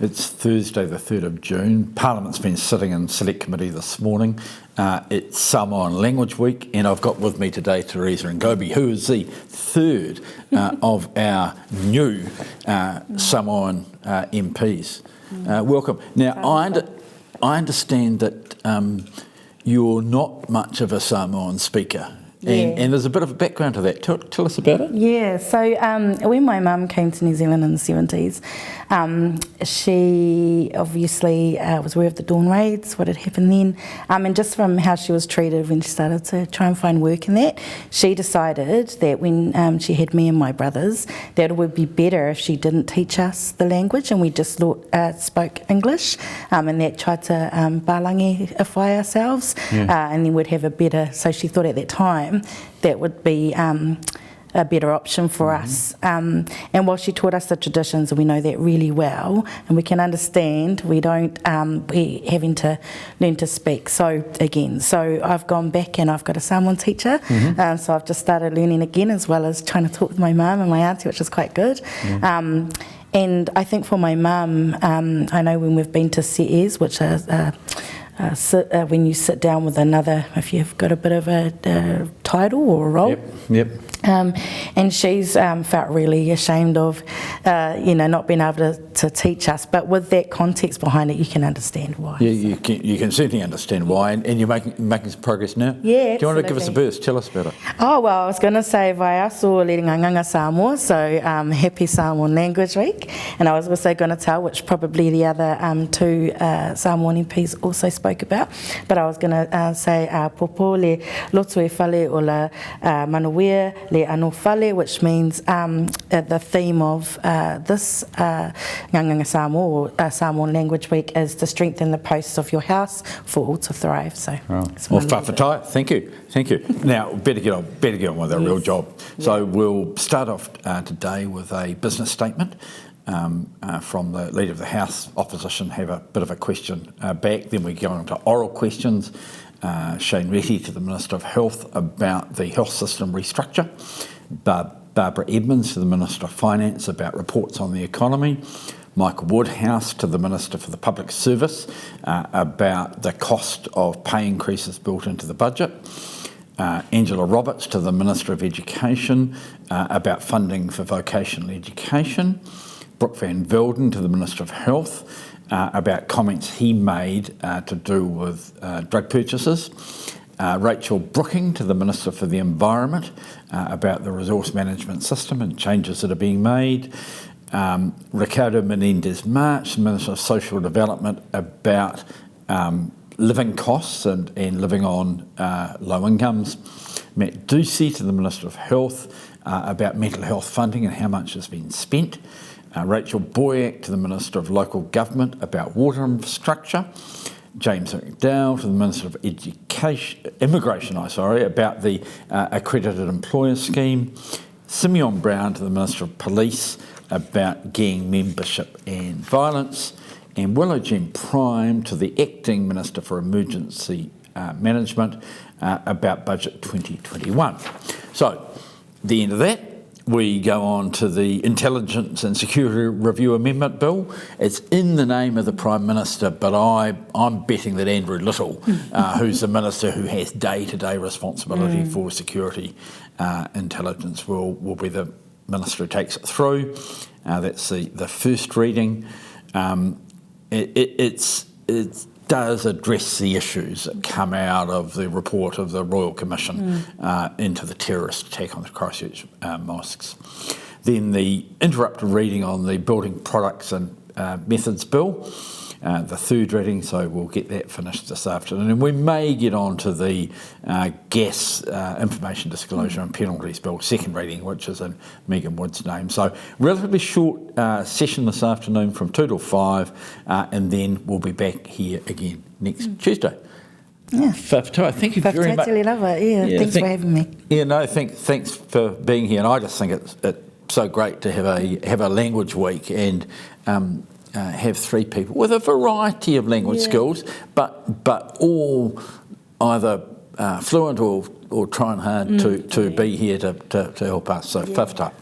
It's Thursday the 3rd of June. Parliament's been sitting in Select Committee this morning. It's Samoan Language Week, and I've got with me today Teresa Ngobi, who is the third of our new Samoan MPs. Welcome. Now, I understand that you're not much of a Samoan speaker. And there's a bit of a background to that. Tell us about it. Yeah, so when my mum came to New Zealand in the 70s, she obviously was aware of the Dawn Raids, what had happened then, and just from how she was treated when she started to try and find work in that, she decided that when she had me and my brothers, that it would be better if she didn't teach us the language and we just spoke English, and that tried to balangi-ify ourselves, and then we'd have a better, so she thought at that time, that would be a better option for us. And while she taught us the traditions, and we know that really well, and we can understand, we don't be having to learn to speak. So I've gone back and I've got a Samoan teacher, so I've just started learning again, as well as trying to talk with my mum and my auntie, which is quite good. And I think for my mum, I know when we've been to CEs, which is when you sit down with another, if you've got a bit of a title or a role. Yep. And she's felt really ashamed of, not being able to teach us. But with that context behind it, you can understand why. Yeah, you can certainly understand why, and you're making some progress now. Yeah, do you want to give us a burst? Tell us about it. Oh well, I was going to say Vaiaso Lerenganganga Samoa, so Happy Samoan Language Week, and I was also going to tell, which probably the other two Samoan MPs also spoke about, but I was going to say Popo le lotu e fale o la manawea le ano fale, which means the theme of this Nganganga Samoa, or Samoan Language Week, is to strengthen the posts of your house for all to thrive. So, well, whawhatai, thank you. Now, better get on with our real job. So we'll start off today with a business statement from the Leader of the House Opposition, have a bit of a question back, then we go on to oral questions. Shane Reti to the Minister of Health about the health system restructure. Barbara Edmonds to the Minister of Finance about reports on the economy. Michael Woodhouse to the Minister for the Public Service about the cost of pay increases built into the budget. Angela Roberts to the Minister of Education about funding for vocational education. Brooke Van Velden to the Minister of Health about comments he made to do with drug purchases. Rachel Brooking to the Minister for the Environment about the resource management system and changes that are being made. Ricardo Menendez-March, Minister of Social Development, about living costs and living on low incomes. Matt Ducey to the Minister of Health about mental health funding and how much has been spent. Rachel Boyack to the Minister of Local Government about water infrastructure. James McDowell to the Minister of Immigration about the accredited employer scheme. Simeon Brown to the Minister of Police about gang membership and violence. And Willow Jean Prime to the Acting Minister for Emergency Management about Budget 2021. So, the end of that, we go on to the Intelligence and Security Review Amendment Bill. It's in the name of the Prime Minister, but I'm betting that Andrew Little, who's the Minister who has day-to-day responsibility for security intelligence, will be the Minister who takes it through. That's the first reading. It does address the issues that come out of the report of the Royal Commission into the terrorist attack on the Christchurch mosques. Then the interrupted reading on the Building Products and Methods Bill, the third reading, so we'll get that finished this afternoon. And we may get on to the Gas Information Disclosure and Penalties Bill, second reading, which is in Megan Wood's name. So relatively short session this afternoon from 2 till 5, and then we'll be back here again next Tuesday. Yeah. Whawhatai, thank you very much. Love it. Thanks for having me. Yeah, no, thanks for being here. And I just think it's so great to have a language week and have three people with a variety of language skills, but all either fluent or trying hard to be here to help us. So whawhatai.